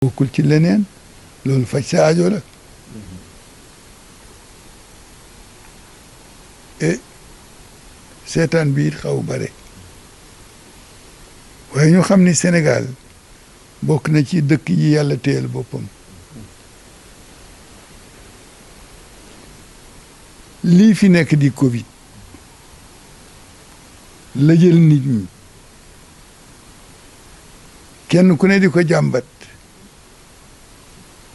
bokkul ci leneen loolu faj sa aajo la et seetaan bi it xaw bare waaye ñu xam ni Sénégal bokk na ci dëkk yi yàlla téyel boppam lii fi nekk di Covid la jël nit ñi kenn ku ne di ko jàmbat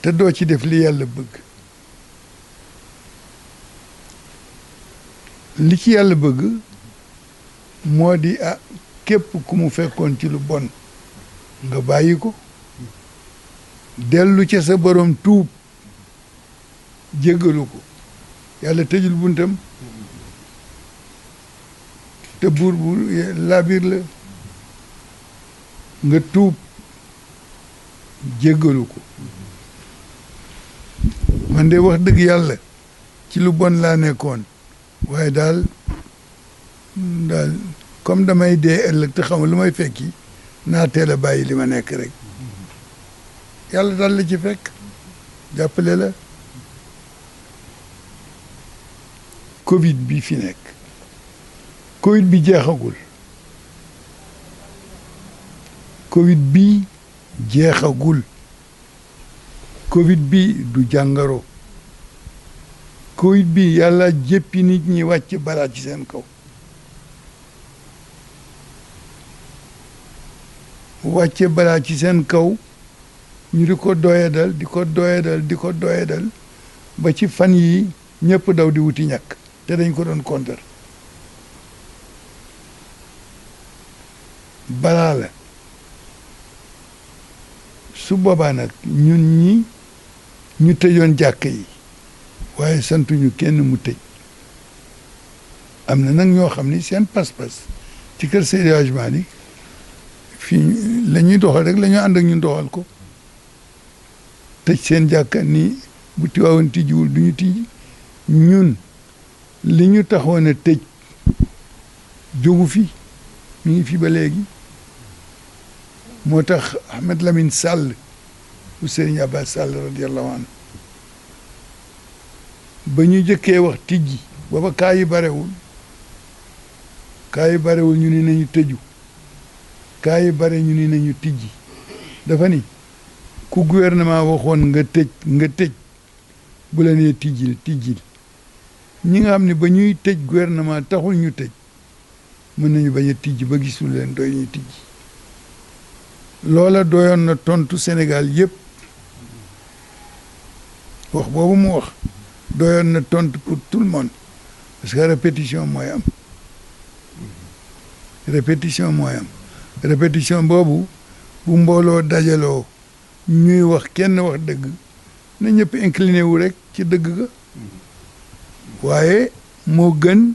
te doo ci def li yàlla bëgg li ci yàlla bëgg moo di képp ku mu fekkoon ci lu bon nga bàyyi ko dellu ca sa borom tuub jéggalu ko yàlla tëjul buntam te buur bu laabir la nga tuub jéggalu ko man de wax dëgg yàlla ci lu bon laa nekkoon waaye daal comme damay dee ëllëg te xam lu may fekki naa teel a bàyyi li ma nekk rek yàlla daal la ci fekk jàppale la Covid bi fi nekk Covid bi jeexagul Covid bi jeexagul Covid bi du jàngaro Covid bi yàlla jéppi nit ñi wàcc balaa ci seen kaw wàcce balaa ci seen kaw ñu di ko doyadal di ko doyadal di ko doyadal ba ci fan yi ñëpp daw di wuti ñàkk te dañ ko doon kontar balaa la su boobaa nag ñun ñi ñu tëjoon jàkk yi waaye santuñu kenn mu tëj am na nag ñoo xam ni seen pas-pas ci kër Seydi Hadji Malick fii la ñuy doxal rek la ñu ànd ak ñun doxal ko tëj seen jàkka ni bu Tiwaawan tijjiwul du ñu tijji ñun li ñu taxoon a tëj jógu fi mi ngi fi ba léegi moo tax Ahmed Lamine Sall bu Serigne Abbas Sall radiyallahu anhu ba ñu jëkkee wax tijji booba kaa yi barewul ñu ni nañu tëju kaa yi bare ñu ni nañu tijji dafa ni ku gouvernement waxoon nga tëj bu la nee tijjil ñi nga xam ne ba ñuy tëj gouvernement taxul ñu tëj mën nañu bañ a tijji ba gisul leen doy ñu tijji loola doyoon na tontu Sénégal yëpp wax boobu mu wax doyoon na tontu pour tout le monde parce que répétition mooy am répétition boobu bu mbooloo dajaloo ñuy wax kenn wax dëgg na ñëpp incliné wu rek ci dëgg ga waaye moo gën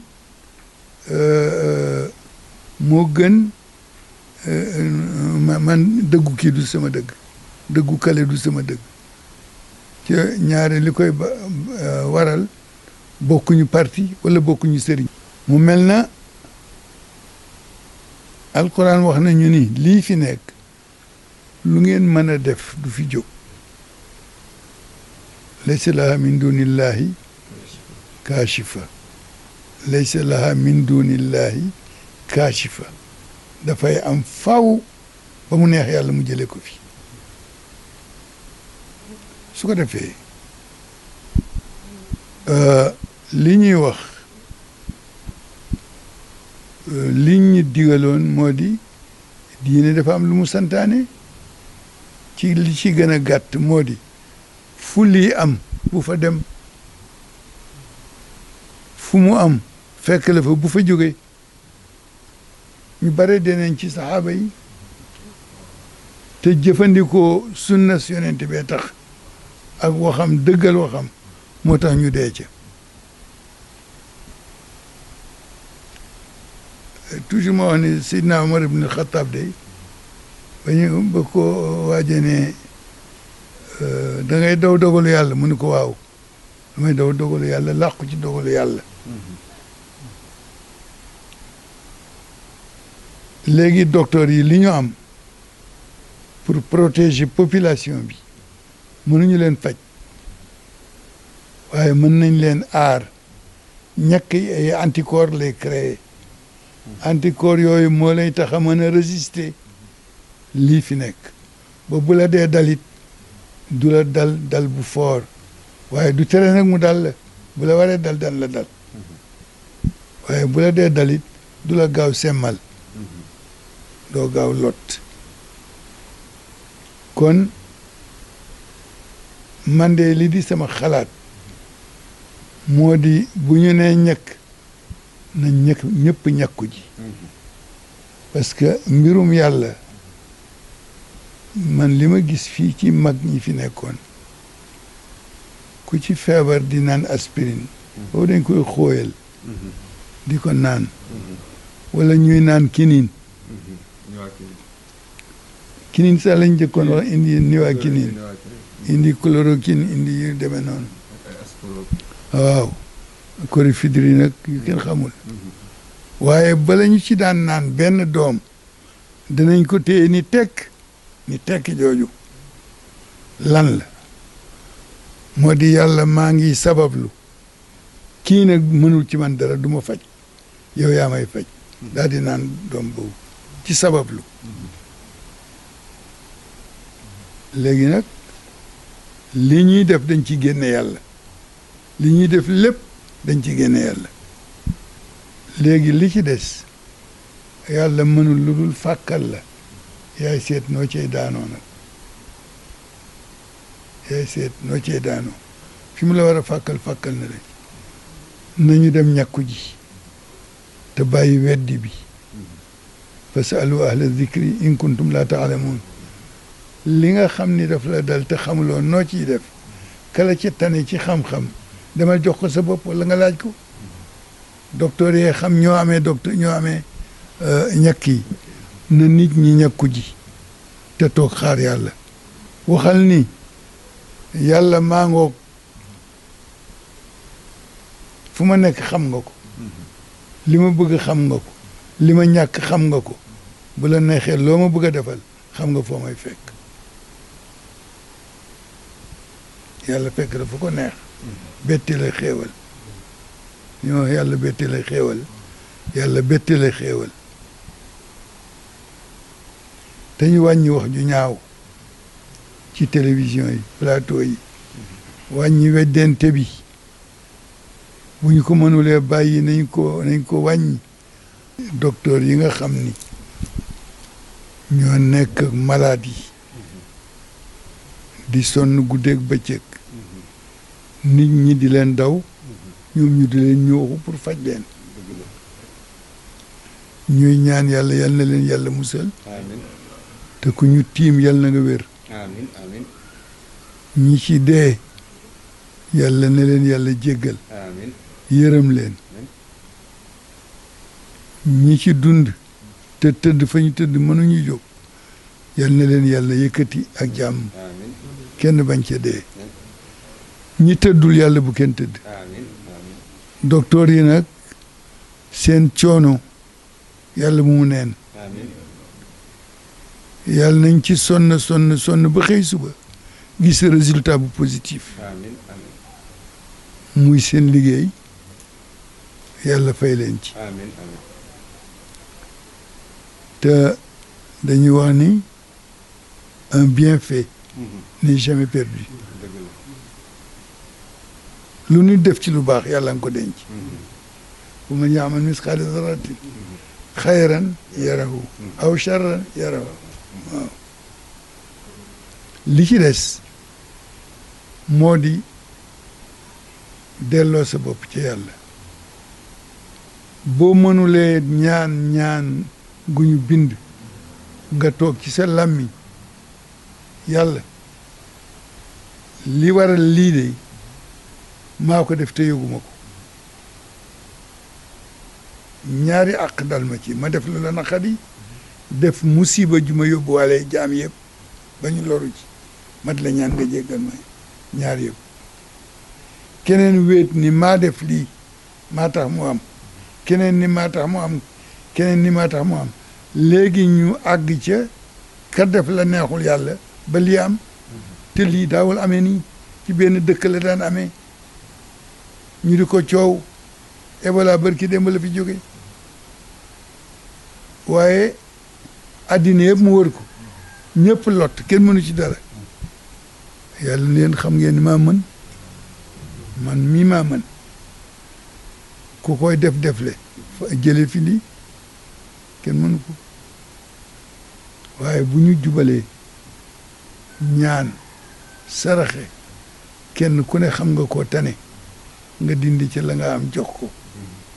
man dëggu kii du sama dëgg dëggu kale du sama dëgg ci ñaare li koy waral bokkuñu parti wala bokkuñu sëriñ mu mel na alquran wax nañu ni lii fi nekk lu ngeen mën a def du fi jóg laysa laha min dunillahi kaashifa laysa laha min dunillahi kaashifa dafay am faw ba mu neex yàlla mu jëlee ko fi su ko defee li ñuy wax li ñu digaloon moo di diine dafa am lu mu santaane ci li ci gën a gàtt moo di fu lii am bu fa dem fu mu am fekk la fa bu fa jógee ñu bare deneen ci saxaaba yi te jëfandikoo sunna yonent bee tax ak waxam dëggal waxam moo tax ñu dee ca toujours ma wax ni Seydina Omar ibn Khattab day ba ko waaje ne da ngay daw dogalu yàlla mu ne ko waaw damay daw dogalu yàlla làqu ci dogalu yàlla léegi docteur yi li ñu am pour protéger population bi mënuñu leen faj waaye mën nañ leen aar ñàkk yi ay anticorps lay créer anticorps yooyu moo lay tax a mën a résister lii fi nekk ba bu la dee dalit du la dal bu fort waaye du tere nag mu dal la bu la waree dal la dal waaye bu la dee dalit du la gaaw semmal doo gaaw lot kon man de li di sama xalaat moo di bu ñu nee ñàkk na ñëpp ñàkku ji parce que mbirum yàlla man li ma gis fii ci mag ñi fi nekkoon ku ci feebar di naan aspirine boobu dañ koy xóoyal di ko naan wala ñuy naan kinin kinin sax lañ njëkkoon wax indi niwaa kinin indi chloroquine indi yu demee noonu waaw corifidri nag yu kenn xamul waaye bala ñu ci daan naan benn doom danañ ko téye ni tekk jooju lan la moo di yàlla maa ngi sabablu kii nag mënul ci man dara du ma faj yow yaa may faj daal di naan doom boobu ci sabablu léegi nag li ñuy def dañ ci génne yàlla li ñuy def lépp dañ ci génne yàlla léegi li ci des yàlla mënul lu dul fàkkal la yaay seet noo cey daanoo nag yaay seet noo cey daanoo fi mu la war a fàkkal na rek nañu dem ñàkku ji te bàyyi weddi bi fasalu ahla zikri in kuntum la taalamuun li nga xam ni daf la dal te xamuloo noo ciy def kala ci tane ci xam-xam demal jox ko sa bopp wala nga laaj ko docteur yee xam ñoo amee ñàkk yi na nit ñi ñàkku ji te toog xaar yàlla waxal ni yàlla maa ngoog fu ma nekk xam nga ko li ma bëgg xam nga ko li ma ñàkk xam nga ko bu la neexee loo ma bëgg a defal xam nga foo may fekk yàlla fekk dafa ko neex betti la xéewal ñoo yàlla betti la xéewal yàlla betti la xéewal te ñu wàññi wax ju ñaaw ci télévision yi plateau yi wàññi weddente bi bu ñu ko mënulee bàyyi nañ ko wàññi docteur yi nga xam ni ñoo nekk ak malade yi di sonn guddeeg bëccëg nit ñi di leen daw ñoom ñu di leen ñooxu pour faj leen ñuy ñaan yàlla yal na leen yàlla musal te ku ñu tiim yal na nga wér ñi ci dee yàlla na leen yàlla jéggal yërëm leen ñi ci dund te tëdd fa ñu tëdd mënuñu jóg yal na leen yàlla yëkkati ak jàmm kenn bañ ca dee ñi tëddul yàlla bu kenn tëdd docteur yi nag seen coono yàlla bu mu neen yàlla nañ ci sonn ba xëy suba gis résultat bu positif muy seen liggéey yàlla fay leen ci te dañuy wax ni un bienfait n'est jamais perdu lu ñu def ci lu baax yàlla nga ko denc wa man ya'mal misqaala zarratin xayran yarahu aw charran yarahu waaw li ci des moo di delloo sa bopp ci yàlla boo mënulee ñaan gu ñu bind nga toog ci sa làmmiñ yàlla li waral lii de maa ko def te yëguma ko ñaari àq dal ma ci ma def lu la naqari def musiba ju ma yóbbuwaale jaam yëpp ba ñu loru ci mat la ñaan nga jéggal ma ñaar yëpp keneen wéet ni maa def lii maa tax mu am keneen ni maa tax mu am keneen ni maa tax mu am léegi ñu àgg ca ka def la neexul yàlla ba lii am te lii daawul amee nii ci benn dëkk la daan amee ñu di ko coow Ebola barki démb la fi jóge waaye addina yëpp mu wër ko ñëpp lot kenn mënu ci dara yàlla leen xam ngeen ni maa mën man mii maa mën ku koy def-defle fa jële fi lii kenn mënu ko waaye bu ñu jubalee ñaan saraxe kenn ku ne xam nga koo tane nga dindi ci la nga am jox ko